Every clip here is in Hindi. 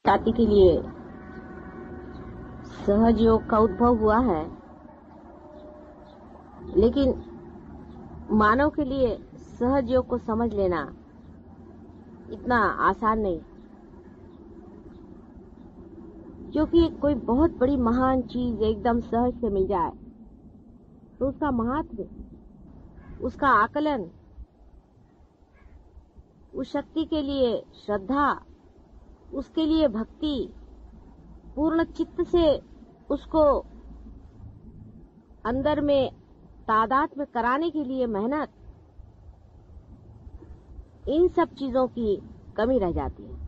जाति के लिए सहज योग का उद्भव हुआ है, लेकिन मानव के लिए सहज योग को समझ लेना इतना आसान नहीं, क्योंकि कोई बहुत बड़ी महान चीज एकदम सहज से मिल जाए तो उसका महत्व, उसका आकलन, उस शक्ति के लिए श्रद्धा, उसके लिए भक्ति, पूर्ण चित्त से उसको अंदर में तादात्म्य कराने के लिए मेहनत, इन सब चीजों की कमी रह जाती है।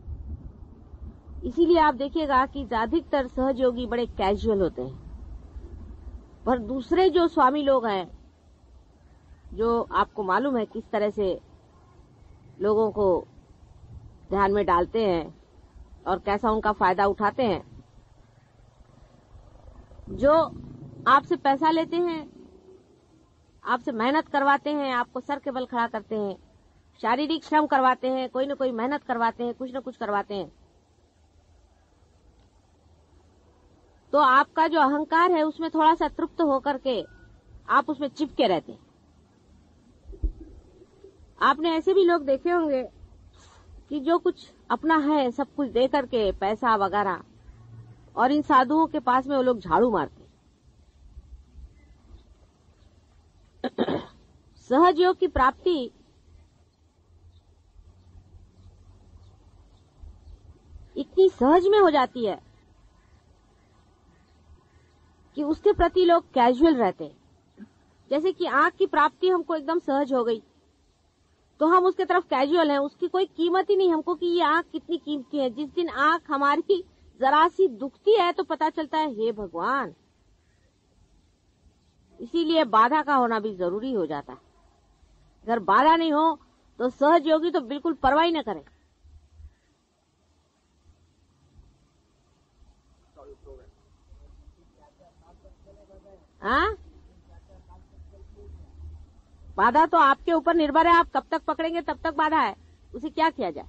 इसीलिए आप देखिएगा कि अधिकतर सहयोगी बड़े कैजुअल होते हैं, पर दूसरे जो स्वामी लोग हैं, जो आपको मालूम है किस तरह से लोगों को ध्यान में डालते हैं और कैसा उनका फायदा उठाते हैं, जो आपसे पैसा लेते हैं, आपसे मेहनत करवाते हैं, आपको सर के बल खड़ा करते हैं, शारीरिक श्रम करवाते हैं, कोई न कोई मेहनत करवाते हैं, कुछ न कुछ करवाते हैं, तो आपका जो अहंकार है उसमें थोड़ा सा तृप्त होकर के आप उसमें चिपके रहते हैं। आपने ऐसे भी लोग देखे होंगे कि जो कुछ अपना है सब कुछ दे करके पैसा वगैरह, और इन साधुओं के पास में वो लोग झाड़ू मारते हैं। सहज योग की प्राप्ति इतनी सहज में हो जाती है कि उसके प्रति लोग कैजुअल रहते हैं। जैसे कि आंख की प्राप्ति हमको एकदम सहज हो गई तो हम उसके तरफ कैजुअल हैं, उसकी कोई कीमत ही नहीं हमको कि ये आंख कितनी कीमती है। जिस दिन आंख हमारी जरा सी दुखती है तो पता चलता है हे भगवान। इसीलिए बाधा का होना भी जरूरी हो जाता है। अगर बाधा नहीं हो तो सहज योगी तो बिल्कुल परवाह ही न करे। हाँ, बाधा तो आपके ऊपर निर्भर है, आप कब तक पकड़ेंगे तब तक बाधा है, उसे क्या किया जाए।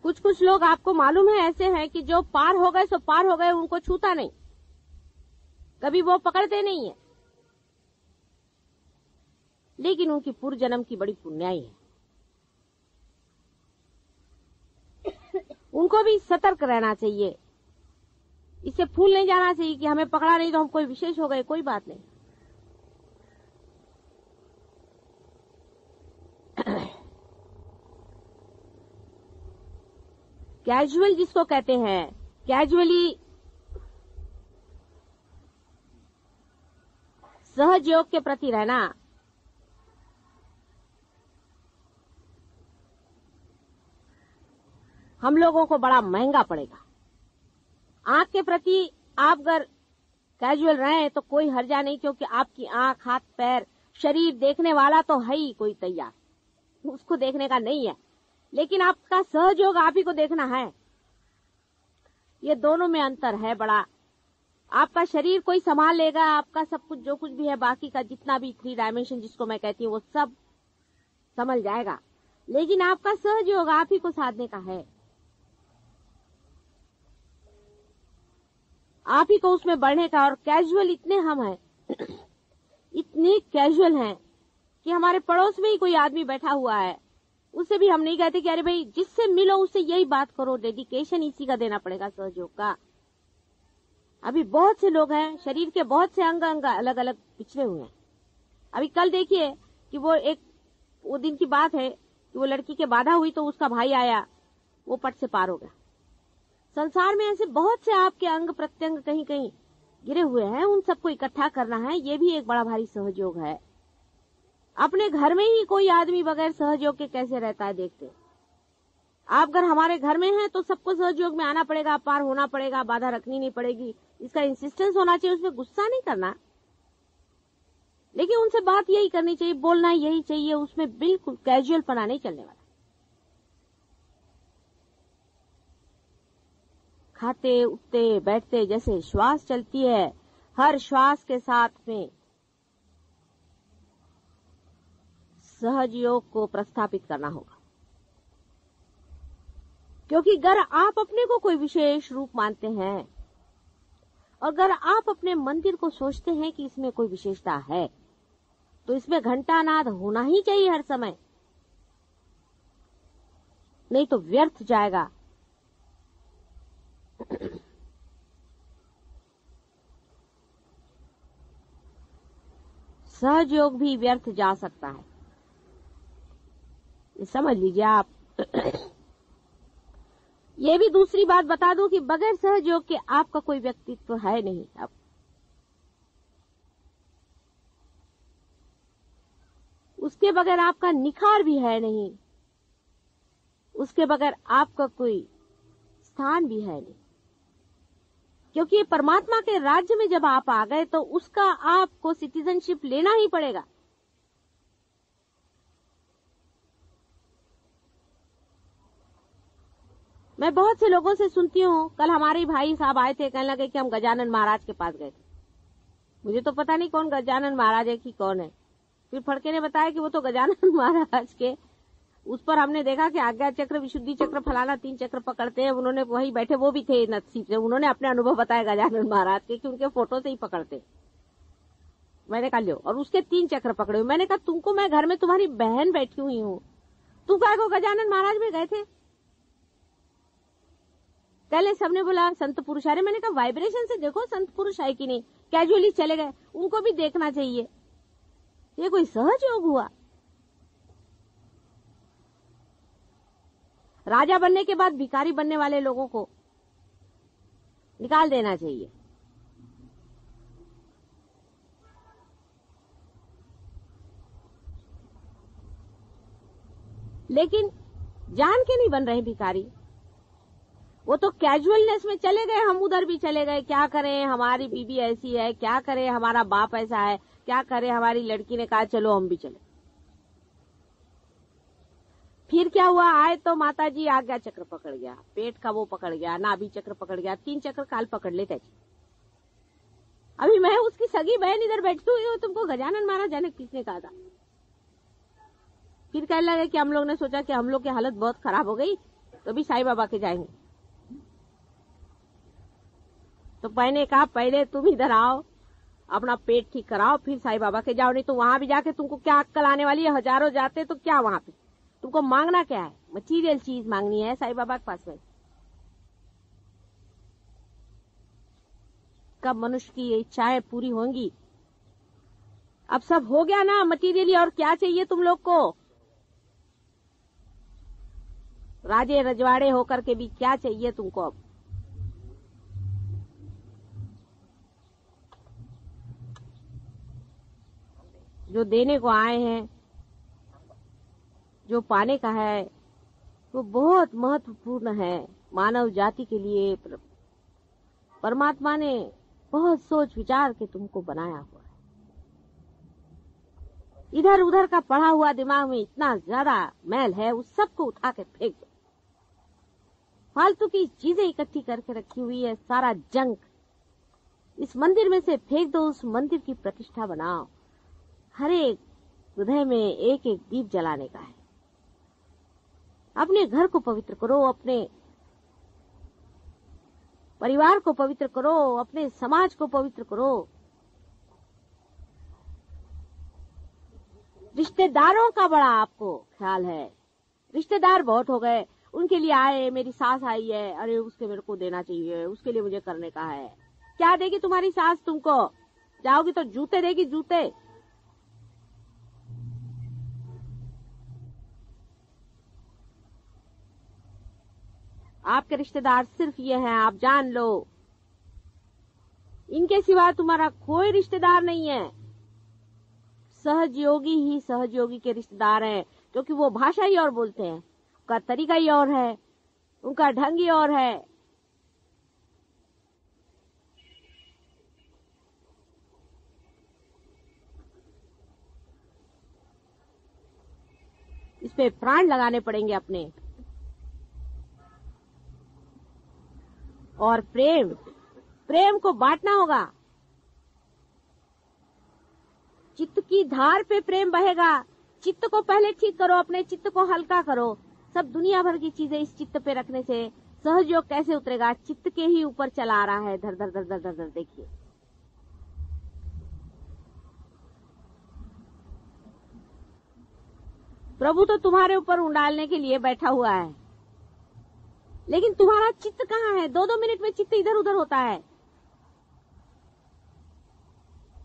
कुछ कुछ लोग आपको मालूम है ऐसे हैं कि जो पार हो गए सो पार हो गए, उनको छूता नहीं, कभी वो पकड़ते नहीं है, लेकिन उनकी पूर्व जन्म की बड़ी पुण्याई है। उनको भी सतर्क रहना चाहिए, इससे फूल नहीं जाना चाहिए कि हमें पकड़ा नहीं तो हम कोई विशेष हो गए, कोई बात नहीं। कैजुअल जिसको कहते हैं, कैजुअली सहज योग के प्रति रहना हम लोगों को बड़ा महंगा पड़ेगा। आंख के प्रति आप अगर कैजुअल रहे तो कोई हर्जा नहीं, क्योंकि आपकी आंख, हाथ, पैर, शरीर देखने वाला तो है ही कोई तैयार, उसको देखने का नहीं है, लेकिन आपका सहयोग आप ही को देखना है। ये दोनों में अंतर है बड़ा। आपका शरीर कोई संभाल लेगा, आपका सब कुछ जो कुछ भी है, बाकी का जितना भी 3 डायमेंशन जिसको मैं कहती हूँ वो सब संभल जाएगा, लेकिन आपका सहयोग आप ही को साधने का है, आप ही को उसमें बढ़ने का। और कैजुअल इतने हम हैं, इतने कैजुअल हैं कि हमारे पड़ोस में ही कोई आदमी बैठा हुआ है, उससे भी हम नहीं कहते कि अरे भाई जिससे मिलो उससे यही बात करो। डेडिकेशन इसी का देना पड़ेगा, सहयोग का। अभी बहुत से लोग हैं, शरीर के बहुत से अंग अलग अलग पिछड़े हुए हैं। अभी कल देखिए कि वो दिन की बात है कि वो लड़की के बाधा हुई तो उसका भाई आया, वो पट से पार हो गया। संसार में ऐसे बहुत से आपके अंग प्रत्यंग कहीं कहीं गिरे हुए हैं, उन सबको इकट्ठा करना है, ये भी एक बड़ा भारी सहयोग है। अपने घर में ही कोई आदमी बगैर सहयोग के कैसे रहता है देखते। आप अगर हमारे घर में हैं तो सबको सहयोग में आना पड़ेगा, पार होना पड़ेगा, बाधा रखनी नहीं पड़ेगी, इसका इंसिस्टेंस होना चाहिए, उसमें गुस्सा नहीं करना, लेकिन उनसे बात यही करनी चाहिए, बोलना यही चाहिए, उसमें बिल्कुल कैजुअल पना नहीं चलने वाला। खाते उठते बैठते जैसे श्वास चलती है, हर श्वास के साथ में सहज योग को प्रस्थापित करना होगा, क्योंकि अगर आप अपने को कोई विशेष रूप मानते हैं और अगर आप अपने मंदिर को सोचते हैं कि इसमें कोई विशेषता है, तो इसमें घंटानाद होना ही चाहिए हर समय, नहीं तो व्यर्थ जाएगा। सहज योग भी व्यर्थ जा सकता है, समझ लीजिए आप। ये भी दूसरी बात बता दूं कि बगैर सहज योग के आपका कोई व्यक्तित्व है नहीं। अब उसके बगैर आपका निखार भी है नहीं, उसके बगैर आपका कोई स्थान भी है नहीं, क्योंकि परमात्मा के राज्य में जब आप आ गए तो उसका आपको सिटीजनशिप लेना ही पड़ेगा। मैं बहुत से लोगों से सुनती हूँ, कल हमारे भाई साहब आए थे, कहने लगे कि हम गजानन महाराज के पास गए थे। मुझे तो पता नहीं कौन गजानन महाराज है कि कौन है। फिर फड़के ने बताया कि वो तो गजानन महाराज के, उस पर हमने देखा कि आज्ञा चक्र, विशुद्धि चक्र, फलाना 3 चक्र पकड़ते हैं। उन्होंने वही बैठे, वो भी थे नसीब से, उन्होंने अपने अनुभव बताया गजानन महाराज के कि उनके फोटो से ही पकड़ते। मैंने कहा लो, और उसके 3 चक्र पकड़े हुए। मैंने कहा तुमको, मैं घर में तुम्हारी बहन बैठी हुई हूँ, तुम क्या को गजानन महाराज में गए थे? पहले सबने बोला संत पुरुष आ रहे। मैंने कहा वाइब्रेशन से देखो संत पुरुष है कि नहीं, कैजुअली चले गए, उनको भी देखना चाहिए। ये कोई सहज योग हुआ? राजा बनने के बाद भिखारी बनने वाले लोगों को निकाल देना चाहिए। लेकिन जान के नहीं बन रहे भिखारी, वो तो कैजुअलनेस में चले गए। हम उधर भी चले गए, क्या करें, हमारी बीबी ऐसी है, क्या करें, हमारा बाप ऐसा है, क्या करें, हमारी लड़की ने कहा चलो हम भी चले। फिर क्या हुआ, आए तो माता जी आज्ञा चक्र पकड़ गया, पेट का वो पकड़ गया, नाभि चक्र पकड़ गया, 3 चक्र काल पकड़ लेते। अभी मैं उसकी सगी बहन इधर बैठी हुई हूँ, तुमको गजानन महाराज जाने किसने कहा था? फिर कहने लगे कि हम लोग ने सोचा कि हम लोग की हालत बहुत खराब हो गई, तो भी साईं बाबा के जाएंगे। तो मैंने कहा पहले तुम इधर आओ, अपना पेट ठीक कराओ, फिर साईं बाबा के जाओ। नहीं तो वहां भी जाके तुमको क्या अक्कल आने वाली है? हजारों जाते तो क्या वहां पे तुमको मांगना क्या है? मटीरियल चीज मांगनी है साईं बाबा के पास में। कब मनुष्य की इच्छाएं पूरी होंगी? अब सब हो गया ना मटीरियली, और क्या चाहिए तुम लोग को? राजे रजवाड़े होकर के भी क्या चाहिए तुमको? अब जो देने को आए हैं, जो पाने का है, वो बहुत महत्वपूर्ण है मानव जाति के लिए। परमात्मा ने बहुत सोच विचार के तुमको बनाया हुआ है। इधर उधर का पढ़ा हुआ दिमाग में इतना ज्यादा मैल है, उस सबको उठा के फेंक दो। फालतू की चीजें इकट्ठी करके रखी हुई है, सारा जंक इस मंदिर में से फेंक दो। उस मंदिर की प्रतिष्ठा बनाओ। हर एक हृदय में एक एक दीप जलाने का है। अपने घर को पवित्र करो, अपने परिवार को पवित्र करो, अपने समाज को पवित्र करो। रिश्तेदारों का बड़ा आपको ख्याल है, रिश्तेदार बहुत हो गए, उनके लिए आए, मेरी सास आई है, अरे उसके मेरे को देना चाहिए, उसके लिए मुझे करने का है। क्या देगी तुम्हारी सास तुमको? जाओगी तो जूते देगी, जूते। आपके रिश्तेदार सिर्फ ये हैं, आप जान लो। इनके सिवा तुम्हारा कोई रिश्तेदार नहीं है। सहजयोगी ही सहजयोगी के रिश्तेदार हैं, क्योंकि वो भाषा ही और बोलते हैं, उनका तरीका ही और है, उनका ढंग ही और है। इस पे प्राण लगाने पड़ेंगे अपने। और प्रेम को बांटना होगा। चित्त की धार पे प्रेम बहेगा, चित्त को पहले ठीक करो, अपने चित्त को हल्का करो। सब दुनिया भर की चीजें इस चित्त पे रखने से सहयोग कैसे उतरेगा? चित्त के ही ऊपर चला आ रहा है, धर धर धर धर धर धर। देखिए, प्रभु तो तुम्हारे ऊपर उंडालने के लिए बैठा हुआ है, लेकिन तुम्हारा चित्त कहाँ है? 2-2 मिनट में चित्त इधर उधर होता है।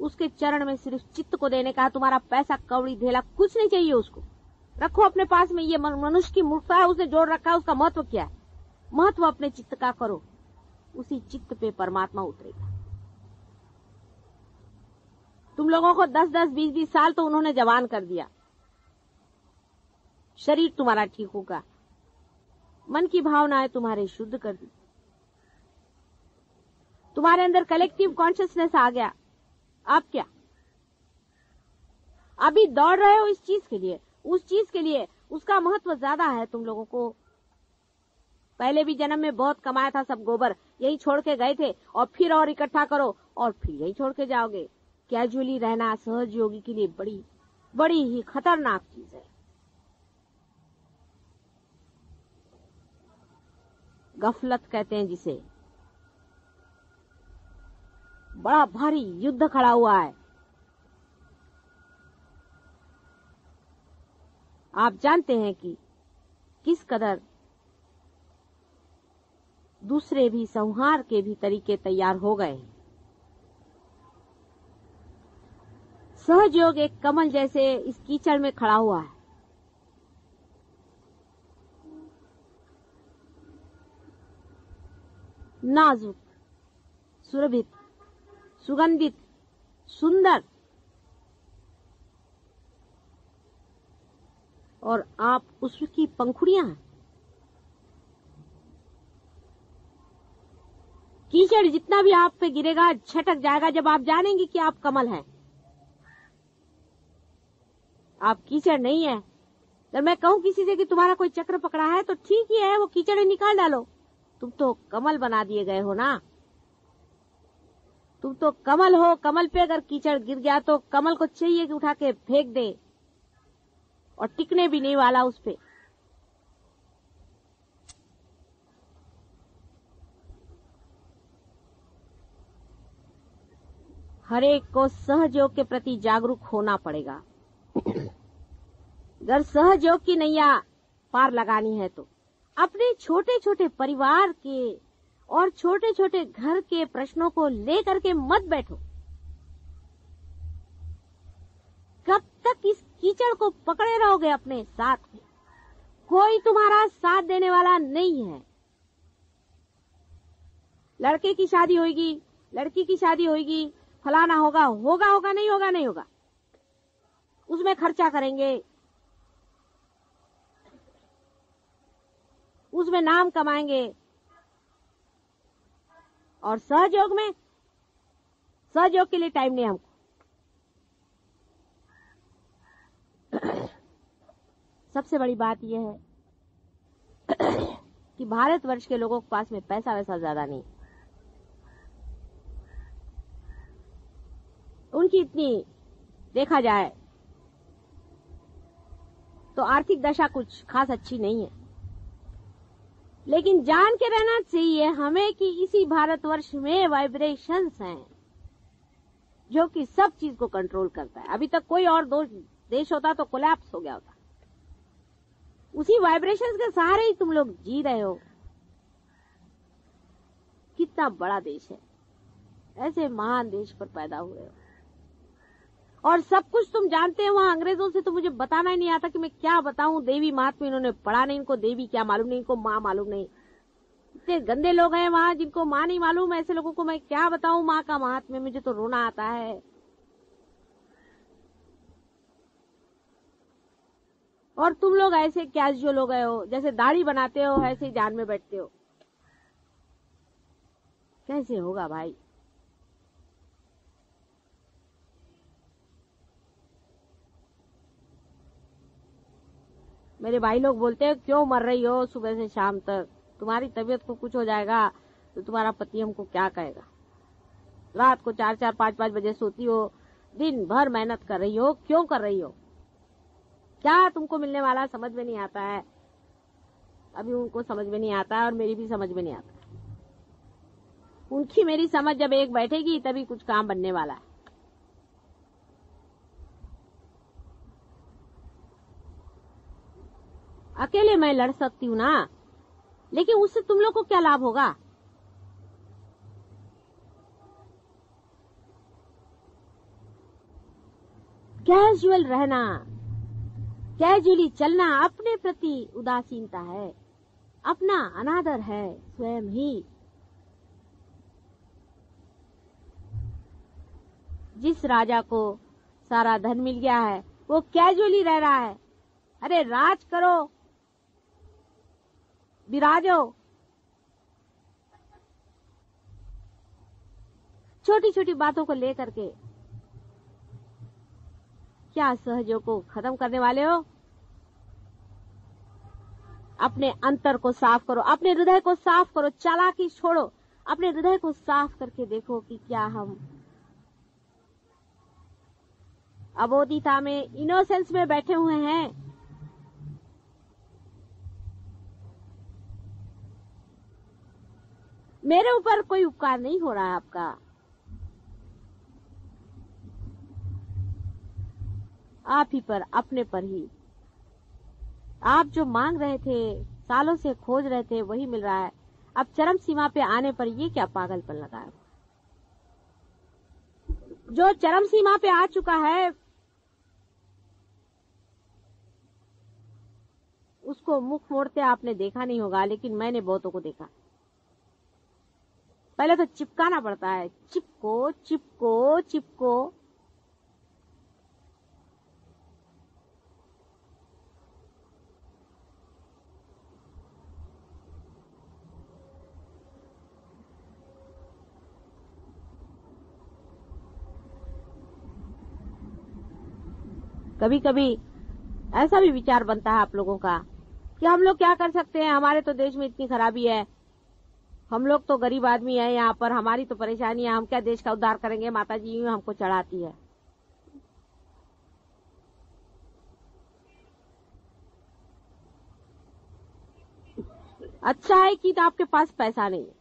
उसके चरण में सिर्फ चित्त को देने का। तुम्हारा पैसा कौड़ी धेला कुछ नहीं चाहिए, उसको रखो अपने पास में। ये मनुष्य की मूर्खता है, उसने जोड़ रखा है। उसका महत्व क्या है? महत्व अपने चित्त का करो, उसी चित्त पे परमात्मा उतरेगा। तुम लोगों को 10-10, 20-20 साल तो उन्होंने जवान कर दिया। शरीर तुम्हारा ठीक होगा, मन की भावनाएं तुम्हारे शुद्ध कर दी, तुम्हारे अंदर कलेक्टिव कॉन्शियसनेस आ गया। अब क्या? अभी दौड़ रहे हो इस चीज के लिए, उस चीज के लिए, उसका महत्व ज्यादा है तुम लोगों को। पहले भी जन्म में बहुत कमाया था, सब गोबर यही छोड़ के गए थे, और फिर और इकट्ठा करो और फिर यही छोड़ के जाओगे। कैजुअली रहना सहज योगी के लिए बड़ी बड़ी ही खतरनाक चीज है। गफलत कहते हैं जिसे। बड़ा भारी युद्ध खड़ा हुआ है। आप जानते हैं कि किस कदर दूसरे भी संहार के भी तरीके तैयार हो गए। सहयोग एक कमल जैसे इस कीचड़ में खड़ा हुआ है। नाजुक, सुरभित, सुगंधित, सुंदर, और आप उसकी पंखुड़ियां हैं। कीचड़ जितना भी आप पे गिरेगा छटक जाएगा जब आप जानेंगे कि आप कमल हैं। आप कीचड़ नहीं है। जब मैं कहूं किसी से कि तुम्हारा कोई चक्र पकड़ा है तो ठीक ही है, वो कीचड़ निकाल डालो। तुम तो कमल बना दिए गए हो ना। तुम तो कमल हो। कमल पे अगर कीचड़ गिर गया तो कमल को चाहिए कि उठा के फेंक दे, और टिकने भी नहीं वाला उस पे। हर एक को सहयोग के प्रति जागरूक होना पड़ेगा। अगर सहयोग की नैया पार लगानी है तो अपने छोटे छोटे परिवार के और छोटे छोटे घर के प्रश्नों को लेकर के मत बैठो। कब तक इस कीचड़ को पकड़े रहोगे अपने साथ में? कोई तुम्हारा साथ देने वाला नहीं है। लड़के की शादी होगी, लड़की की शादी होगी, फलाना होगा, होगा होगा, नहीं होगा नहीं होगा, उसमें खर्चा करेंगे, उसमें नाम कमाएंगे। और सहयोग में, सहयोग के लिए टाइम नहीं हमको। सबसे बड़ी बात यह है कि भारतवर्ष के लोगों के पास में पैसा वैसा ज्यादा नहीं। उनकी इतनी देखा जाए तो आर्थिक दशा कुछ खास अच्छी नहीं है। लेकिन जान के रहना चाहिए हमें कि इसी भारतवर्ष में वाइब्रेशंस हैं जो कि सब चीज को कंट्रोल करता है। अभी तक कोई और देश होता तो कोलैप्स हो गया होता। उसी वाइब्रेशंस के सहारे ही तुम लोग जी रहे हो। कितना बड़ा देश है, ऐसे महान देश पर पैदा हुए हो, और सब कुछ तुम जानते हो। वहां अंग्रेजों से तो मुझे बताना ही नहीं आता कि मैं क्या बताऊं। देवी महात्मा इन्होंने पढ़ा नहीं, इनको देवी क्या मालूम नहीं, इनको माँ मालूम नहीं। इतने गंदे लोग हैं वहां जिनको माँ नहीं मालूम। ऐसे लोगों को मैं क्या बताऊं माँ का महात्म्य? मुझे तो रोना आता है। और तुम लोग ऐसे कैजुअल हो गए हो, जैसे दाढ़ी बनाते हो ऐसे ही जान में बैठते हो। कैसे होगा भाई? मेरे भाई लोग बोलते हैं क्यों मर रही हो सुबह से शाम तक? तुम्हारी तबीयत को कुछ हो जाएगा तो तुम्हारा पति हमको क्या कहेगा? रात को 4-4, 5-5 बजे सोती हो, दिन भर मेहनत कर रही हो, क्यों कर रही हो? क्या तुमको मिलने वाला समझ में नहीं आता है। अभी उनको समझ में नहीं आता और मेरी भी समझ में नहीं आता। उनकी मेरी समझ जब एक बैठेगी तभी कुछ काम बनने वाला है। अकेले मैं लड़ सकती हूँ ना, लेकिन उससे तुम लोग को क्या लाभ होगा। कैजुअल रहना, कैजुअली चलना अपने प्रति उदासीनता है, अपना अनादर है स्वयं ही। जिस राजा को सारा धन मिल गया है वो कैजुअली रह रहा है। अरे राज करो, विराजो। छोटी छोटी बातों को लेकर के क्या सहजों को खत्म करने वाले हो। अपने अंतर को साफ करो, अपने हृदय को साफ करो, चालाकी छोड़ो, अपने हृदय को साफ करके देखो कि क्या हम अबोधिता में, इनोसेंस में बैठे हुए हैं। मेरे ऊपर कोई उपकार नहीं हो रहा है आपका। आप ही पर, अपने पर ही। आप जो मांग रहे थे, सालों से खोज रहे थे, वही मिल रहा है। अब चरम सीमा पे आने पर ये क्या पागलपन लगा है। जो चरम सीमा पे आ चुका है उसको मुख मोड़ते आपने देखा नहीं होगा, लेकिन मैंने बहुतों को देखा। पहले तो चिपकाना पड़ता है, चिपको चिपको चिपको। कभी कभी ऐसा भी विचार बनता है आप लोगों का कि हम लोग क्या कर सकते हैं, हमारे तो देश में इतनी खराबी है, हम लोग तो गरीब आदमी है यहाँ पर, हमारी तो परेशानी है, हम क्या देश का उद्धार करेंगे। माता जी यूं हमको चढ़ाती है। अच्छा है कि तो आपके पास पैसा नहीं है।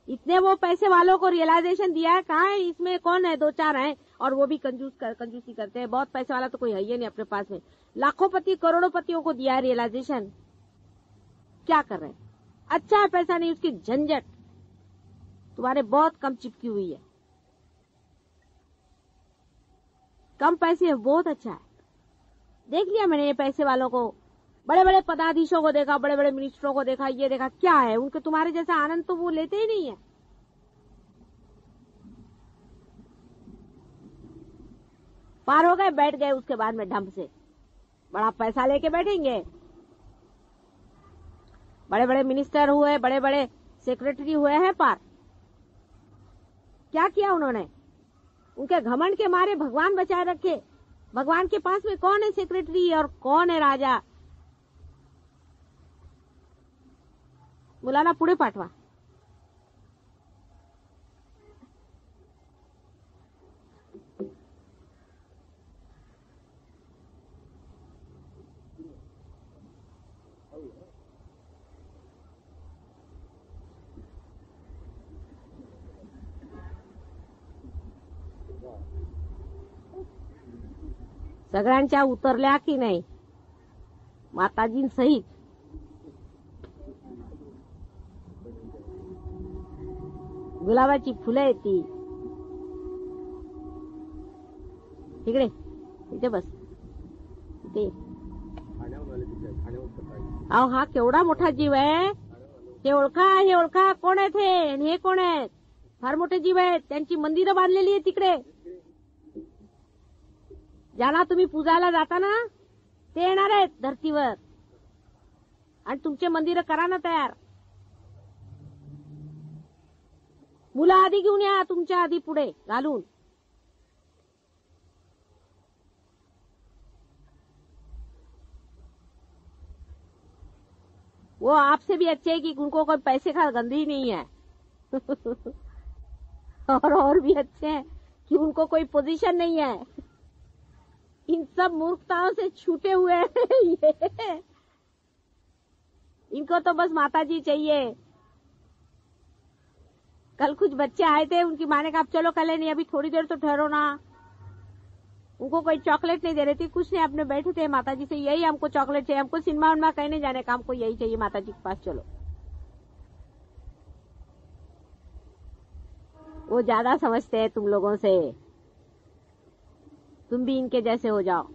इतने वो पैसे वालों को रियलाइजेशन दिया है, कहाँ है, इसमें कौन है, दो चार हैं और वो भी कंजूसी करते हैं। बहुत पैसे वाला तो कोई है ही नहीं अपने पास में। लाखोंपति करोड़ोंपतियों को दिया है रियलाइजेशन, क्या कर रहे हैं। अच्छा है पैसा नहीं, उसकी झंझट तुम्हारे बहुत कम चिपकी हुई है। कम पैसे है, बहुत अच्छा है। देख लिया मैंने ये पैसे वालों को, बड़े बड़े पदाधीशों को देखा, बड़े बड़े मिनिस्टरों को देखा, ये देखा क्या है उनके, तुम्हारे जैसा आनंद तो वो लेते ही नहीं है। पार हो गए, बैठ गए, उसके बाद में ढंग से बड़ा पैसा लेके बैठेंगे। बड़े बड़े मिनिस्टर हुए, बड़े बड़े सेक्रेटरी हुए हैं पार। क्या किया उन्होंने, उनके घमंड के मारे भगवान बचाए रखे। भगवान के पास में कौन है सेक्रेटरी और कौन है राजा। मुलाना पुढे पाठवा। सगळ्यांच्या उतरल्या की नाही माताजींसहित। गुलाबाची फुलं आहेत ती, इकडे इथे बस ते। अहो हा केवढा मोठा जीव आहे, हे ओळखा, हे ओळखा, कोण आहेत हे, आणि हे कोण आहेत, फार मोठे जीव आहेत, त्यांची मंदिरं बांधलेली आहे तिकडे। ज्यांना तुम्ही पूजायला जाता ना ते येणार आहेत धरतीवर, आणि तुमचे मंदिरं करा ना तयार। मुलं आधी घेऊन या, तुमच्या आधी पुढे घालून। वो आपसे भी अच्छे है कि उनको कोई पैसे का गंध ही नहीं है और भी अच्छे हैं कि उनको कोई पोजीशन नहीं है। इन सब मूर्खताओं से छूटे हुए हैं ये। इनको तो बस माताजी चाहिए। कल कुछ बच्चे आए थे, उनकी माँ ने कहा चलो कल नहीं, अभी थोड़ी देर तो ठहरो ना। उनको कोई चॉकलेट नहीं दे रही थी, कुछ नहीं, अपने बैठे थे माताजी से, यही हमको चॉकलेट चाहिए, हमको सिनेमा उनमा कहीं नहीं जाने का, हमको यही चाहिए, माताजी के पास चलो। वो ज्यादा समझते हैं तुम लोगों से, तुम भी इनके जैसे हो जाओ।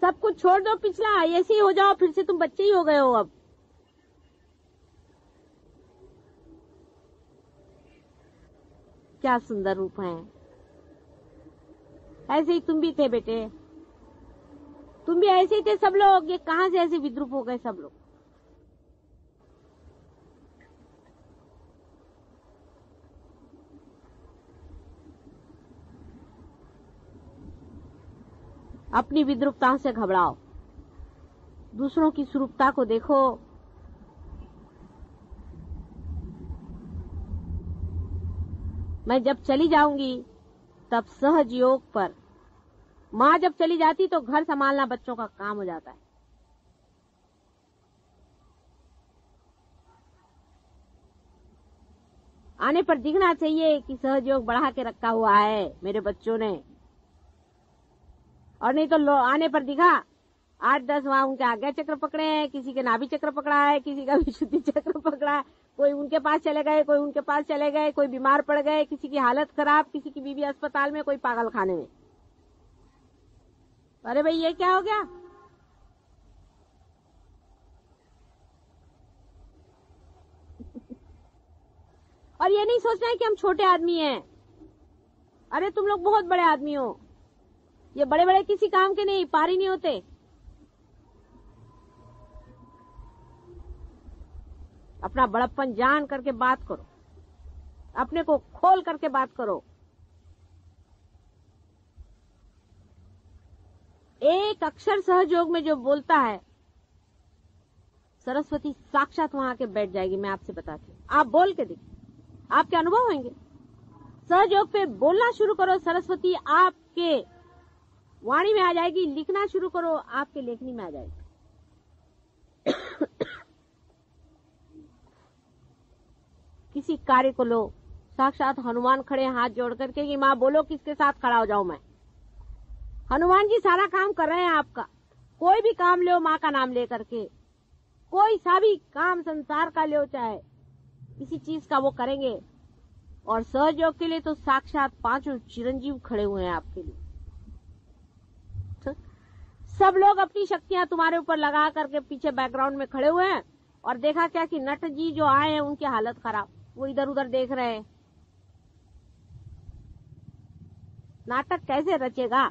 सब कुछ छोड़ दो पिछला, ऐसे ही हो जाओ, फिर से तुम बच्चे ही हो गए हो अब। क्या सुंदर रूप है। ऐसे ही तुम भी थे बेटे, तुम भी ऐसे ही थे सब लोग। ये कहां से ऐसे विद्रूप हो गए सब लोग। अपनी विद्रूपताओं से घबराओ, दूसरों की स्वरूपता को देखो। मैं जब चली जाऊंगी तब सहज योग पर, माँ जब चली जाती तो घर संभालना बच्चों का काम हो जाता है। आने पर दिखना चाहिए कि सहज योग बढ़ा के रखा हुआ है मेरे बच्चों ने, और नहीं तो आने पर दिखा 8-10 वहां उनके आज्ञा चक्र पकड़े हैं, किसी के नाभि चक्र पकड़ा है, किसी का विशुद्धि चक्र पकड़ा है, कोई उनके पास चले गए, कोई उनके पास चले गए, कोई बीमार पड़ गए, किसी की हालत खराब, किसी की बीवी अस्पताल में, कोई पागल खाने में। अरे भाई ये क्या हो गया। और ये नहीं सोचना है कि हम छोटे आदमी हैं। अरे तुम लोग बहुत बड़े आदमी हो, ये बड़े बड़े किसी काम के नहीं, पार ही नहीं होते। अपना बड़प्पन जान करके बात करो, अपने को खोल करके बात करो। एक अक्षर सहयोग में जो बोलता है, सरस्वती साक्षात वहां आके बैठ जाएगी। मैं आपसे बताती हूँ, आप बोल के देखिए, आपके अनुभव होंगे। सहयोग पे बोलना शुरू करो, सरस्वती आपके वाणी में आ जाएगी। लिखना शुरू करो, आपके लेखनी में आ जाएगी। किसी कार्य को लो, साक्षात हनुमान खड़े हाथ जोड़ करके कि माँ बोलो किसके साथ खड़ा हो जाऊं मैं। हनुमान जी सारा काम कर रहे हैं आपका। कोई भी काम लो माँ का नाम लेकर के, कोई सा भी काम संसार का लो, चाहे किसी चीज का, वो करेंगे। और सहयोग के लिए तो साक्षात 5 चिरंजीव खड़े हुए हैं आपके लिए। सब लोग अपनी शक्तियां तुम्हारे ऊपर लगा करके पीछे बैकग्राउंड में खड़े हुए हैं। और देखा क्या कि नट जी जो आए हैं उनकी हालत खराब, वो इधर उधर देख रहे हैं। नाटक कैसे रचेगा।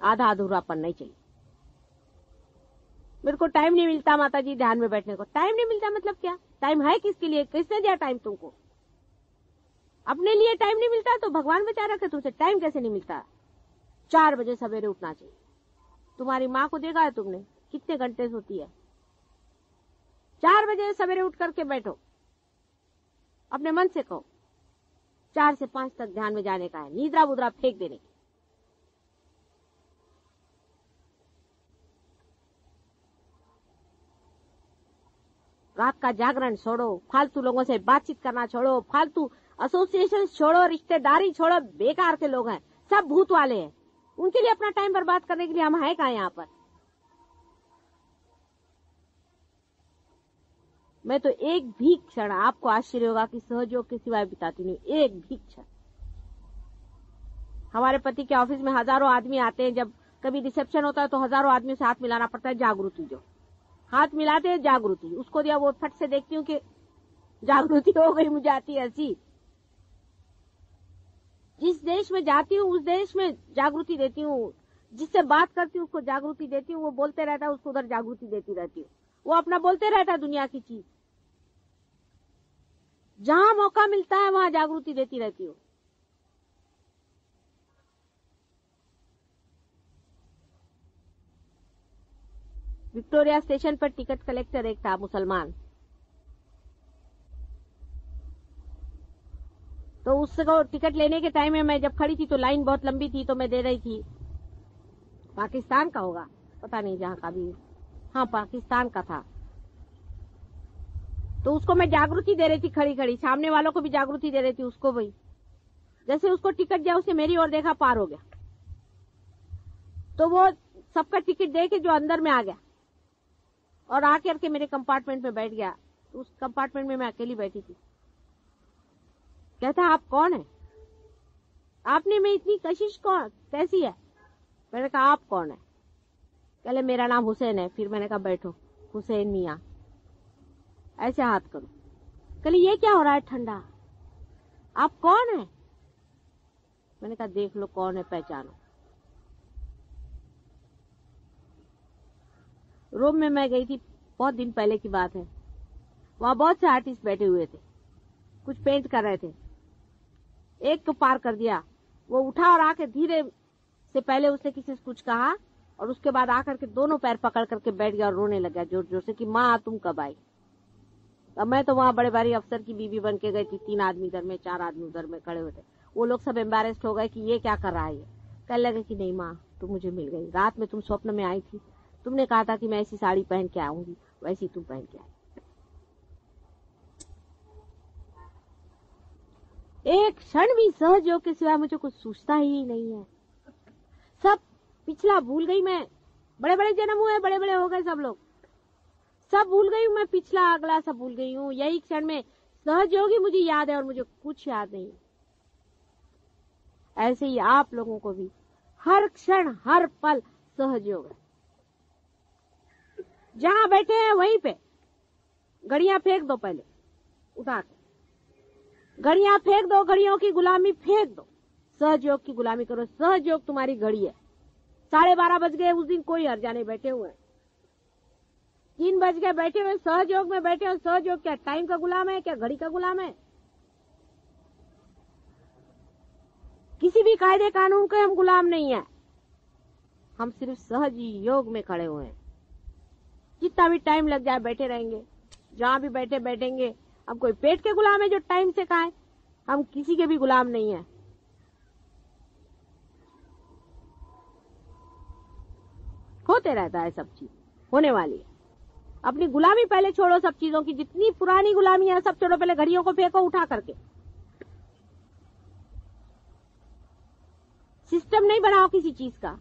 आधा अधूरापन नहीं चाहिए। मेरे को टाइम नहीं मिलता माता जी ध्यान में बैठने को। टाइम नहीं मिलता मतलब क्या? टाइम है किसके लिए? किसने दिया टाइम तुमको? अपने लिए टाइम नहीं मिलता तो भगवान बचा रखे तुमसे टाइम कैसे नहीं मिलता? 4 बजे सवेरे उठना चाहिए। तुम्हारी माँ को देखा है तुमने कितने घंटे सोती है? 4 बजे सवेरे उठ करके बैठो, अपने मन से कहो 4 से 5 तक ध्यान में जाने का है, नींदरा बुदरा फेंक देने की। रात का जागरण छोड़ो, फालतू लोगों से बातचीत करना छोड़ो, फालतू एसोसिएशन छोड़ो, रिश्तेदारी छोड़ो। बेकार के लोग हैं, सब भूत वाले हैं। उनके लिए अपना टाइम बर्बाद करने के लिए हम हैं कहाँ यहाँ पर? मैं तो एक भी क्षण, आपको आश्चर्य होगा कि सहयोग के सिवाय बिताती नहीं, एक भी क्षण। हमारे पति के ऑफिस में हजारों आदमी आते हैं, जब कभी रिसेप्शन होता है तो हजारों आदमी से हाथ मिलाना पड़ता है। जागृति, जो हाथ मिलाते हैं जागृति, उसको दिया वो फट से देखती हूँ कि जागृति हो गई, मुझे आती हंसी। जिस देश में जाती हूँ उस देश में जागृति देती हूँ, जिससे बात करती हूँ उसको जागृति देती हूँ, वो बोलते रहता है उसको उधर जागृति देती रहती हूँ। वो अपना बोलते रहता है दुनिया की चीज, जहां मौका मिलता है वहां जागृति देती रहती हूँ। विक्टोरिया स्टेशन पर टिकट कलेक्टर एक था, मुसलमान। तो उसको टिकट लेने के टाइम में मैं जब खड़ी थी तो लाइन बहुत लंबी थी, तो मैं दे रही थी। पाकिस्तान का होगा, पता नहीं जहाँ का भी, हाँ पाकिस्तान का था। तो उसको मैं जागृति दे रही थी खड़ी खड़ी, सामने वालों को भी जागृति दे रही थी, उसको भी। जैसे उसको टिकट दिया, उसने मेरी ओर देखा, पार हो गया। तो वो सबका टिकट दे के जो अंदर में आ गया और आकर के मेरे कंपार्टमेंट में बैठ गया। उस कंपार्टमेंट में मैं अकेली बैठी थी। कहता आप कौन है, आपने में इतनी कशिश कौन कैसी है? मैंने कहा आप कौन है? कहले मेरा नाम हुसैन है। फिर मैंने कहा बैठो, हुसैन मियाँ, ऐसे हाथ करो। कहले ये क्या हो रहा है ठंडा, आप कौन है? मैंने कहा देख लो कौन है, पहचानो। रोम में मैं गई थी, बहुत दिन पहले की बात है। वहां बहुत से आर्टिस्ट बैठे हुए थे, कुछ पेंट कर रहे थे। एक को पार कर दिया, वो उठा और आके धीरे से, पहले उसने किसी से कुछ कहा और उसके बाद आकर के दोनों पैर पकड़ करके बैठ गया और रोने लगा जोर जोर से कि माँ तुम कब आई। अब मैं तो वहां बड़े भारी अफसर की बीवी बन के गई थी। 3 आदमी इधर में, 4 आदमी उधर में खड़े हुए थे। वो लोग सब एम्बेरेस्ड हो गए कि ये क्या कर रहा है। ये कहने लगे कि नहीं माँ, तुम मुझे मिल गई। रात में तुम स्वप्न में आई थी, तुमने कहा था कि मैं ऐसी साड़ी पहन के आऊंगी, वैसी तुम पहन के आई। एक क्षण भी सहयोग के सिवा मुझे कुछ सूझता ही नहीं है। सब पिछला भूल गई मैं। बड़े बड़े जन्म हुए, बड़े बड़े हो गए सब लोग, सब भूल गई हूँ मैं। पिछला अगला सब भूल गई हूँ। यही क्षण में सहयोगी मुझे याद है और मुझे कुछ याद नहीं। ऐसे ही आप लोगों को भी हर क्षण हर पल सहयोग है। जहां बैठे हैं वहीं पे घड़ियां फेंक दो, पहले उठा के घड़ियां फेंक दो, घड़ियों की गुलामी फेंक दो, सहयोग की गुलामी करो। सहयोग तुम्हारी घड़ी है। 12:30 बज गए उस दिन, कोई हर्जा नहीं, बैठे हुए। 3 बज गए बैठे हुए, सहयोग में बैठे हो। सहयोग क्या टाइम का गुलाम है, क्या घड़ी का गुलाम है? किसी भी कायदे कानून के हम गुलाम नहीं है। हम सिर्फ सहयोग में खड़े हुए हैं। जितना भी टाइम लग जाए बैठे रहेंगे, जहां भी बैठे बैठेंगे। हम कोई पेट के गुलाम है जो टाइम से खाए? हम किसी के भी गुलाम नहीं है। होते रहता है, सब चीज होने वाली है। अपनी गुलामी पहले छोड़ो, सब चीजों की जितनी पुरानी गुलामी है सब छोड़ो। पहले घड़ियों को फेंको उठा करके। सिस्टम नहीं बनाओ किसी चीज का।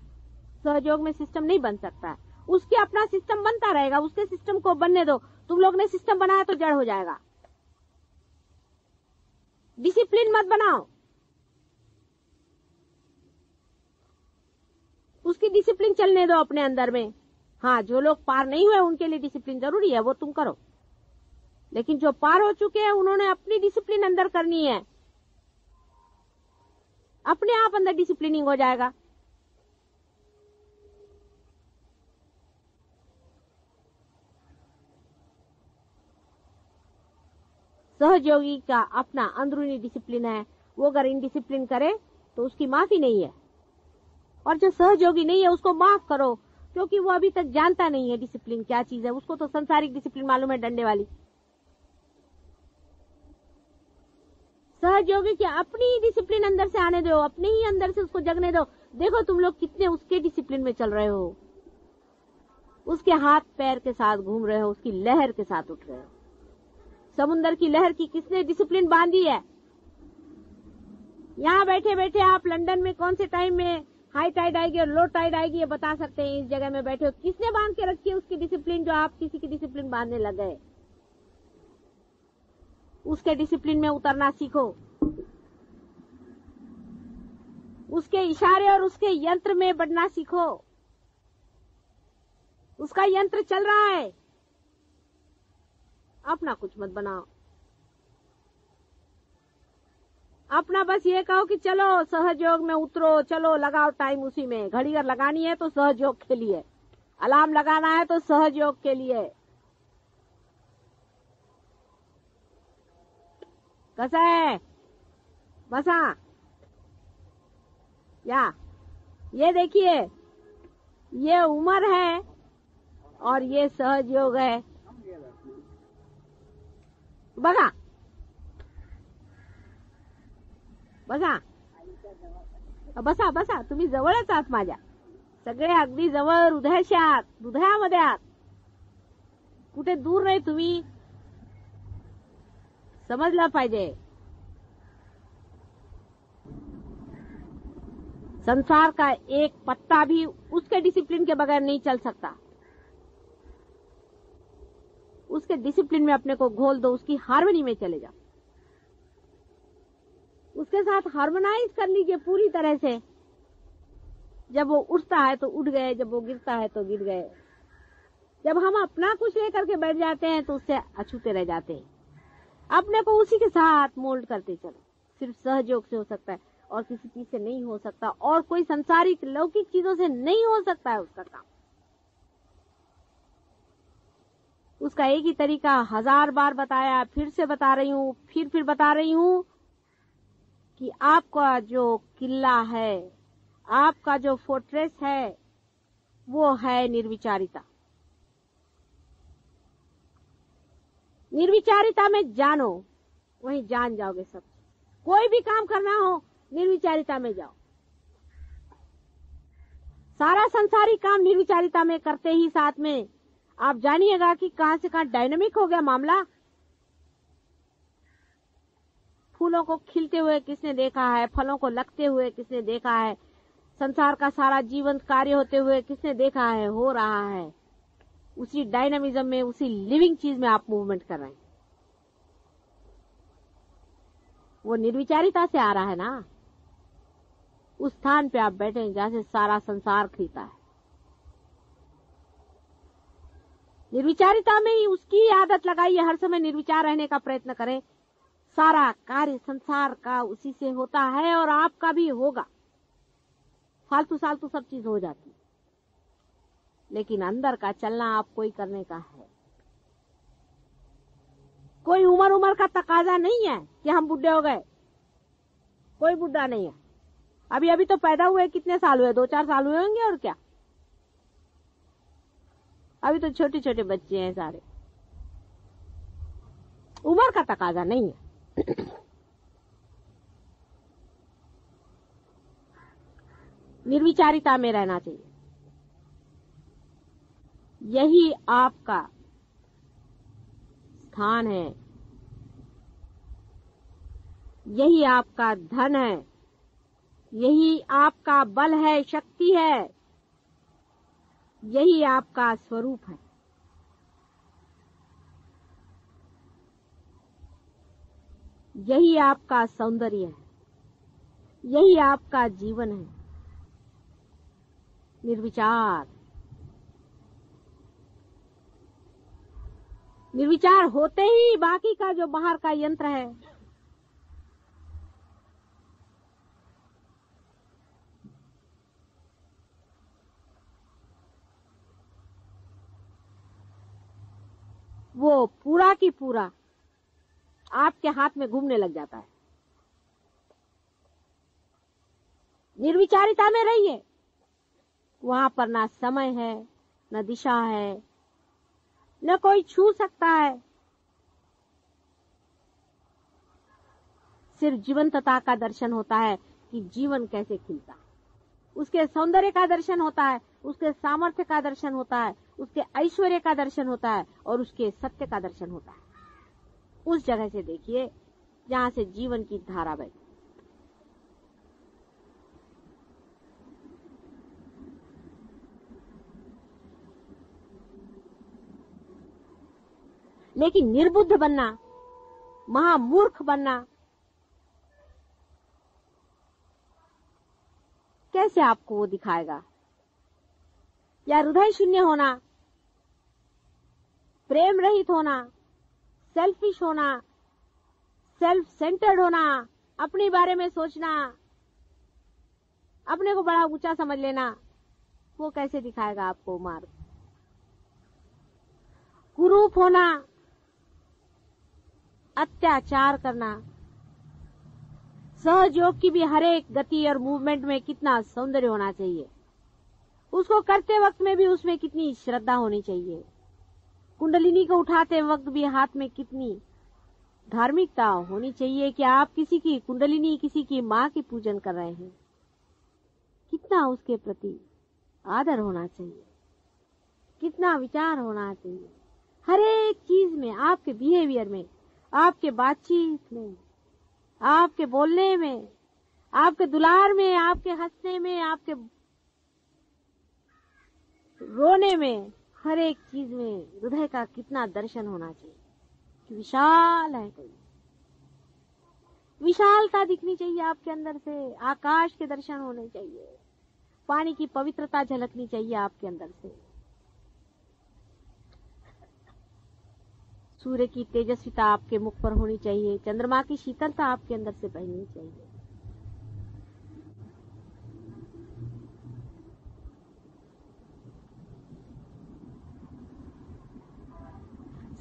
सहयोग में सिस्टम नहीं बन सकता है। उसके अपना सिस्टम बनता रहेगा, उसके सिस्टम को बनने दो। तुम लोग ने सिस्टम बनाया तो जड़ हो जाएगा। डिसिप्लिन मत बनाओ, उसकी डिसिप्लिन चलने दो अपने अंदर में। हाँ, जो लोग पार नहीं हुए उनके लिए डिसिप्लिन जरूरी है, वो तुम करो। लेकिन जो पार हो चुके हैं उन्होंने अपनी डिसिप्लिन अंदर करनी है। अपने आप अंदर डिसिप्लिनिंग हो जाएगा। सहयोगी का अपना अंदरूनी डिसिप्लिन है। वो अगर इनडिसिप्लिन करे तो उसकी माफी नहीं है। और जो सहयोगी नहीं है उसको माफ करो, क्योंकि वो अभी तक जानता नहीं है डिसिप्लिन क्या चीज है। उसको तो संसारिक डिसिप्लिन मालूम है, डंडे वाली। सहयोगी की अपनी ही डिसिप्लिन अंदर से आने दो, अपने ही अंदर से उसको जगने दो। देखो तुम लोग कितने उसके डिसिप्लिन में चल रहे हो, उसके हाथ पैर के साथ घूम रहे हो, उसकी लहर के साथ उठ रहे हो। समुद्र की लहर की किसने डिसिप्लिन बांधी है? यहाँ बैठे बैठे आप लंदन में कौन से टाइम में हाई टाइड आएगी और लो टाइड आएगी ये बता सकते हैं। इस जगह में बैठे हो, किसने बांध के रखी है उसकी डिसिप्लिन, जो आप किसी की डिसिप्लिन बांधने लग गए? उसके डिसिप्लिन में उतरना सीखो। उसके इशारे और उसके यंत्र में बढ़ना सीखो। उसका यंत्र चल रहा है, अपना कुछ मत बनाओ। अपना बस ये कहो कि चलो सहयोग में उतरो, चलो लगाओ टाइम उसी में। घड़ी अगर लगानी है तो सहयोग के लिए, अलार्म लगाना है तो सहयोग के लिए। कैसा है बसा? या ये देखिए, ये उम्र है और ये सहयोग है। बघा बसा बसा बसा, तुम्ही जवळच आहात माझ्या, सगळे अगदी जवळ, हृदयाशी आहात, हृदयामध्ये आहात, कुठे दूर नाही तुम्ही, समजलं पाहिजे. संसार का एक पत्ता भी उसके डिसिप्लिन के बगैर नहीं चल सकता. उसके डिसिप्लिन में अपने को घोल दो, उसकी हार्मनी में चले जाओ, उसके साथ हार्मोनाइज कर लीजिए पूरी तरह से. जब वो उठता है तो उठ गए, जब वो गिरता है तो गिर गए. जब हम अपना कुछ लेकर के बैठ जाते हैं तो उससे अछूते रह जाते हैं. अपने को उसी के साथ मोल्ड करते चलो. सिर्फ सहयोग से हो सकता है और किसी चीज से नहीं हो सकता, और कोई संसारिक लौकिक चीजों से नहीं हो सकता है उसका काम. उसका एक ही तरीका 1000 बार बताया, फिर से बता रही हूं, फिर बता रही हूं कि आपका जो किला है, आपका जो फोर्ट्रेस है, वो है निर्विचारिता. निर्विचारिता में जानो, वहीं जान जाओगे सब. कोई भी काम करना हो निर्विचारिता में जाओ. सारा संसारी काम निर्विचारिता में करते ही साथ में आप जानिएगा कि कहां से कहां डायनामिक हो गया मामला. फूलों को खिलते हुए किसने देखा है, फलों को लगते हुए किसने देखा है, संसार का सारा जीवंत कार्य होते हुए किसने देखा है, हो रहा है. उसी डायनामिज्म में, उसी लिविंग चीज में आप मूवमेंट कर रहे हैं. वो निर्विचारिता से आ रहा है ना. उस स्थान पे आप बैठे हैं जहां से सारा संसार खिलता है. निर्विचारिता में ही उसकी आदत लगाइए, हर समय निर्विचार रहने का प्रयत्न करें. सारा कार्य संसार का उसी से होता है और आपका भी होगा. फालतू सालतू सब चीज हो जाती, लेकिन अंदर का चलना आपको ही करने का है. कोई उम्र का तकाजा नहीं है कि हम बुढ़े हो गए. कोई बुढ़ा नहीं है. अभी तो पैदा हुए कितने साल हुए, 2-4 साल हुए होंगे और क्या. अभी तो छोटे छोटे बच्चे हैं सारे. उम्र का तकाजा नहीं है. निर्विचारिता में रहना चाहिए. यही आपका स्थान है, यही आपका धन है, यही आपका बल है, शक्ति है, यही आपका स्वरूप है. यही आपका सौंदर्य है, यही आपका जीवन है. निर्विचार. निर्विचार होते ही बाकी का जो बाहर का यंत्र है, वो पूरा की पूरा आपके हाथ में घूमने लग जाता है. निर्विचारिता में रहिए. वहां पर ना समय है, न दिशा है, न कोई छू सकता है. सिर्फ जीवंतता का दर्शन होता है कि जीवन कैसे खिलता है. उसके सौंदर्य का दर्शन होता है, उसके सामर्थ्य का दर्शन होता है, उसके ऐश्वर्य का दर्शन होता है और उसके सत्य का दर्शन होता है. उस जगह से देखिए जहां से जीवन की धारा बहती. लेकिन निर्बुद्ध बनना, महामूर्ख बनना, कैसे आपको वो दिखाएगा. या हृदय शून्य होना, प्रेम रहित होना, सेल्फिश होना, सेल्फ सेंटर्ड होना, अपने बारे में सोचना, अपने को बड़ा ऊंचा समझ लेना, वो कैसे दिखाएगा आपको मार्ग. कुरूप होना, अत्याचार करना, सहयोग की भी हर एक गति और मूवमेंट में कितना सौंदर्य होना चाहिए. उसको करते वक्त में भी उसमें कितनी श्रद्धा होनी चाहिए. कुंडलिनी को उठाते वक्त भी हाथ में कितनी धार्मिकता होनी चाहिए कि आप किसी की कुंडलिनी, किसी की माँ की पूजन कर रहे हैं, कितना उसके प्रति आदर होना चाहिए, कितना विचार होना चाहिए हर एक चीज में, आपके बिहेवियर में, आपके बातचीत में, आपके बोलने में, आपके दुलार में, आपके हंसने में, आपके रोने में, हर एक चीज में हृदय का कितना दर्शन होना चाहिए कि विशाल है कोई, विशालता दिखनी चाहिए आपके अंदर से, आकाश के दर्शन होने चाहिए, पानी की पवित्रता झलकनी चाहिए आपके अंदर से, सूर्य की तेजस्विता आपके मुख पर होनी चाहिए, चंद्रमा की शीतलता आपके अंदर से बहनी चाहिए।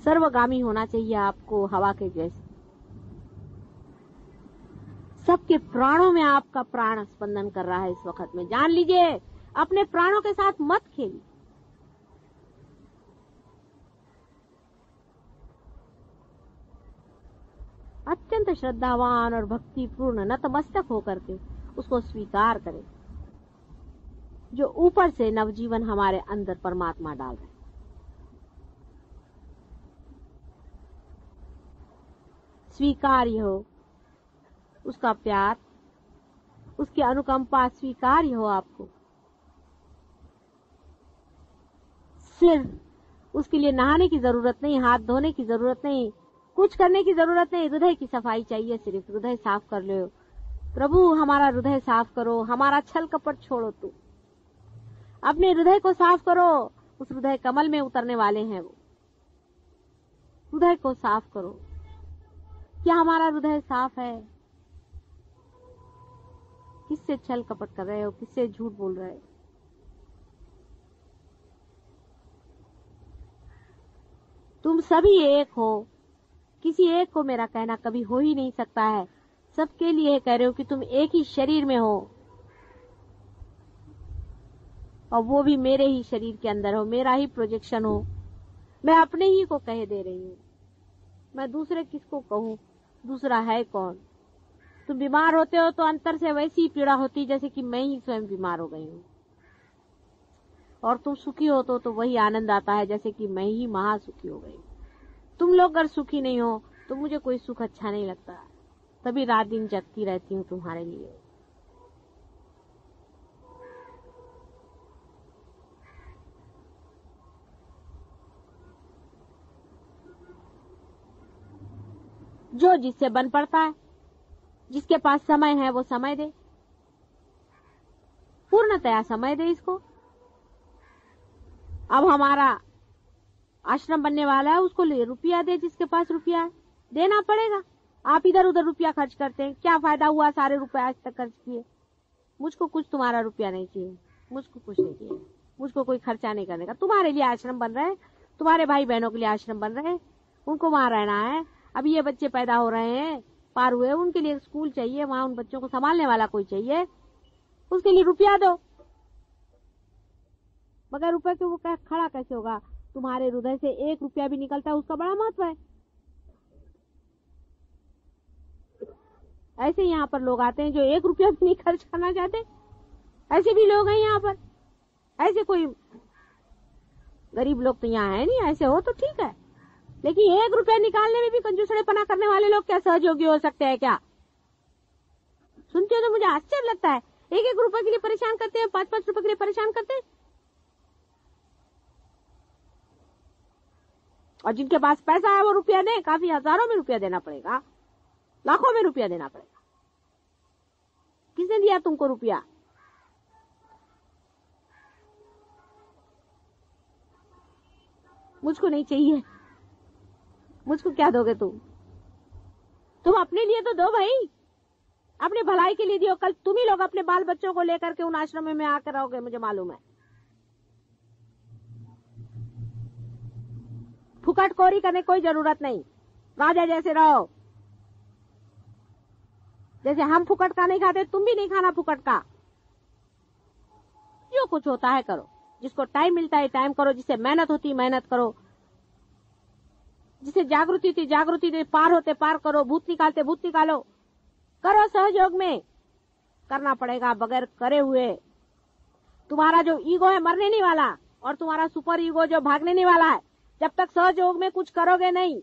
सर्वगामी होना चाहिए आपको, हवा के जैसे, सबके प्राणों में आपका प्राण स्पंदन कर रहा है इस वक्त में। जान लीजिए, अपने प्राणों के साथ मत खेलिए। अत्यंत श्रद्धावान और भक्तिपूर्ण नतमस्तक होकर के उसको स्वीकार करें, जो ऊपर से नवजीवन हमारे अंदर परमात्मा डाल रहे हैं। स्वीकार्य हो उसका प्यार, उसकी अनुकंपा स्वीकार्य हो आपको। सिर्फ उसके लिए नहाने की जरूरत नहीं, हाथ धोने की जरूरत नहीं, कुछ करने की जरूरत नहीं, हृदय की सफाई चाहिए। सिर्फ हृदय साफ कर लो। प्रभु हमारा हृदय साफ करो, हमारा छल कपट छोड़ो, तू अपने हृदय को साफ करो। उस हृदय कमल में उतरने वाले हैं वो। हृदय को साफ करो। क्या हमारा हृदय साफ है? किससे छल कपट कर रहे हो? किससे झूठ बोल रहे हो? तुम सभी एक हो। किसी एक को मेरा कहना कभी हो ही नहीं सकता है। सबके लिए कह रहे हो कि तुम एक ही शरीर में हो, और वो भी मेरे ही शरीर के अंदर हो, मेरा ही प्रोजेक्शन हो। मैं अपने ही को कह दे रही हूँ, मैं दूसरे किसको कहूँ? दूसरा है कौन? तुम बीमार होते हो तो अंतर से वैसी पीड़ा होती जैसे कि मैं ही स्वयं बीमार हो गई हूँ, और तुम सुखी हो तो वही आनंद आता है जैसे कि मैं ही महासुखी हो गई। तुम लोग अगर सुखी नहीं हो तो मुझे कोई सुख अच्छा नहीं लगता, तभी रात दिन जगती रहती हूँ तुम्हारे लिए। जो जिससे बन पड़ता है, जिसके पास समय है वो समय दे, पूर्णतया समय दे इसको। अब हमारा आश्रम बनने वाला है, उसको रुपया दे, जिसके पास रुपया है देना पड़ेगा। आप इधर उधर रुपया खर्च करते हैं, क्या फायदा हुआ? सारे रुपए आज तक खर्च किए। मुझको कुछ तुम्हारा रुपया नहीं चाहिए, मुझको कुछ नहीं चाहिए, मुझको कोई खर्चा नहीं करने का। तुम्हारे लिए आश्रम बन रहे हैं, तुम्हारे भाई बहनों के लिए आश्रम बन रहे हैं, उनको वहां रहना है। अब ये बच्चे पैदा हो रहे हैं, पार हुए, उनके लिए स्कूल चाहिए, वहां उन बच्चों को संभालने वाला कोई चाहिए, उसके लिए रुपया दो। बगैर रुपए के वो खड़ा कैसे होगा? तुम्हारे हृदय से 1 रुपया भी निकलता है, उसका बड़ा महत्व है। ऐसे यहाँ पर लोग आते हैं जो 1 रुपया भी नहीं खर्च करना चाहते, ऐसे भी लोग हैं यहाँ पर। ऐसे कोई गरीब लोग तो यहाँ है नहीं, ऐसे हो तो ठीक है, लेकिन 1 रुपया निकालने में भी कंजूसड़ेपना करने वाले लोग क्या सहयोगी हो सकते हैं क्या? सुनते हो तो मुझे आश्चर्य लगता है। 1-1 रुपए के लिए परेशान करते हैं, 5-5 रुपए के लिए परेशान करते हैं, और जिनके पास पैसा है वो रुपया दे, काफी हजारों में रुपया देना पड़ेगा, लाखों में रुपया देना पड़ेगा। किसने दिया तुमको रुपया? मुझको नहीं चाहिए, मुझको क्या दोगे तुम अपने लिए तो दो भाई, अपने भलाई के लिए दियो। कल तुम ही लोग अपने बाल बच्चों को लेकर के उन आश्रम में आकर रहोगे, मुझे मालूम है। फुकट कोरी करने कोई जरूरत नहीं, राजा जैसे रहो। जैसे हम फुकट का नहीं खाते, तुम भी नहीं खाना फुकट का। जो कुछ होता है करो, जिसको टाइम मिलता है टाइम करो, जिससे मेहनत होती है मेहनत करो, जिसे जागृति थी जागृति थी, पार होते पार करो, भूत निकालते भूत निकालो, करो सहयोग में। करना पड़ेगा, बगैर करे हुए तुम्हारा जो ईगो है मरने नहीं वाला, और तुम्हारा सुपर ईगो जो भागने नहीं वाला है, जब तक सहयोग में कुछ करोगे नहीं,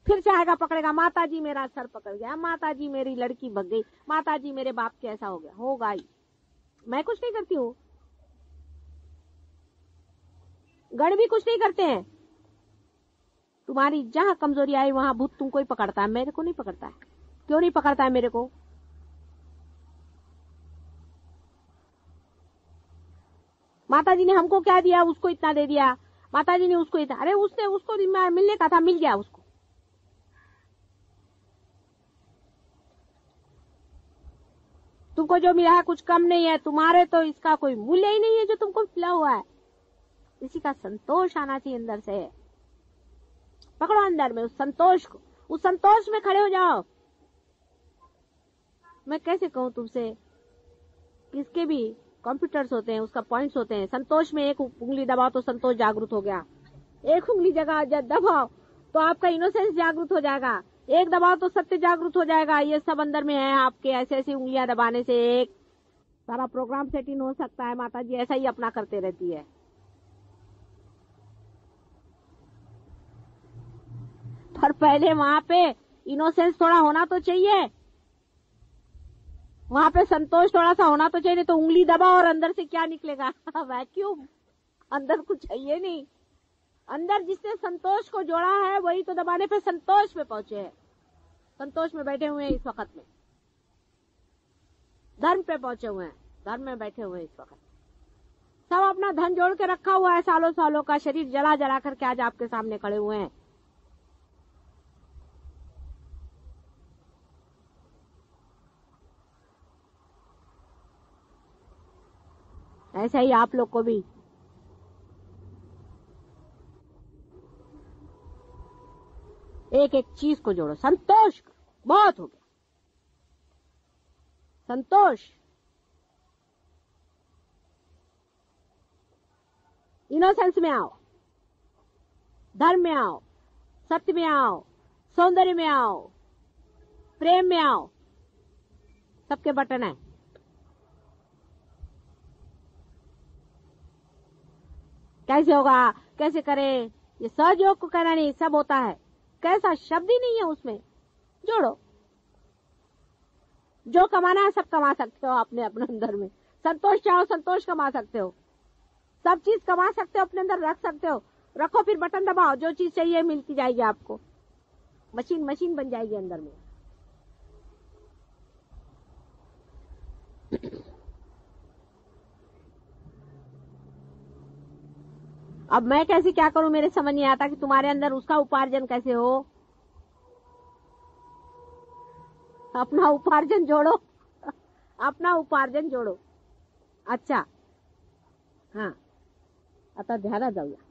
फिर चाहेगा पकड़ेगा, माता जी मेरा सर पकड़ गया, माता जी मेरी लड़की भग गई, माता जी मेरे बाप के ऐसा हो गया, होगा ही। मैं कुछ नहीं करती हूँ, गण भी कुछ नहीं करते हैं। तुम्हारी जहां कमजोरी आई वहां भूत तुमको ही पकड़ता है, मेरे को नहीं पकड़ता है। क्यों नहीं पकड़ता है मेरे को? माता जी ने हमको क्या दिया, उसको इतना दे दिया, माता जी ने उसको इतना, अरे उसने उसको मिलने का था, मिल गया उसको। तुमको जो मिला है कुछ कम नहीं है, तुम्हारे तो इसका कोई मूल्य ही नहीं है जो तुमको मिला हुआ है। इसी का संतोष आना चाहिए अंदर से। पकड़ो अंदर में उस संतोष को, उस संतोष में खड़े हो जाओ। मैं कैसे कहूं तुमसे, किसके भी कंप्यूटर्स होते हैं, उसका पॉइंट्स होते हैं। संतोष में एक उंगली दबाओ तो संतोष जागृत हो गया, एक उंगली जगह दबाओ तो आपका इनोसेंस जागृत हो जाएगा, एक दबाओ तो सत्य जागृत हो जाएगा। ये सब अंदर में है आपके। ऐसे ऐसी उंगलियां दबाने से एक सारा प्रोग्राम सेटिंग हो सकता है। माता जी ऐसा ही अपना करते रहती है। पर पहले वहां पे इनोसेंस थोड़ा होना तो चाहिए, वहां पे संतोष थोड़ा सा होना तो चाहिए। नहीं तो उंगली दबाओ और अंदर से क्या निकलेगा? वैक्यूम। अंदर कुछ चाहिए नहीं। अंदर जिसने संतोष को जोड़ा है वही तो दबाने पे संतोष पे पहुंचे हैं। संतोष में बैठे हुए हैं इस वक्त में, धर्म पे पहुंचे हुए हैं, धर्म में बैठे हुए हैं इस वक्त। सब अपना धन जोड़ के रखा हुआ है, सालों सालों का शरीर जला जला करके आज आपके सामने खड़े हुए हैं। ऐसा ही आप लोग को भी एक एक चीज को जोड़ो। संतोष बहुत हो गया, संतोष। इनोसेंस में आओ, धर्म में आओ, सत्य में आओ, सौंदर्य में आओ, प्रेम में आओ। सबके बटन है। कैसे होगा, कैसे करें, ये सहयोग को कहना नहीं, सब होता है। कैसा शब्द ही नहीं है उसमें। जोड़ो, जो कमाना है सब कमा सकते हो अपने अपने अंदर में। संतोष चाहो संतोष कमा सकते हो, सब चीज कमा सकते हो, अपने अंदर रख सकते हो। रखो, फिर बटन दबाओ, जो चीज चाहिए मिलती जाएगी आपको। मशीन मशीन बन जाएगी अंदर में। अब मैं कैसे क्या करूं, मेरे समझ नहीं आता कि तुम्हारे अंदर उसका उपार्जन कैसे हो। अपना उपार्जन जोड़ो, अपना उपार्जन जोड़ो। अच्छा, हाँ, आता ध्यानात जाऊया।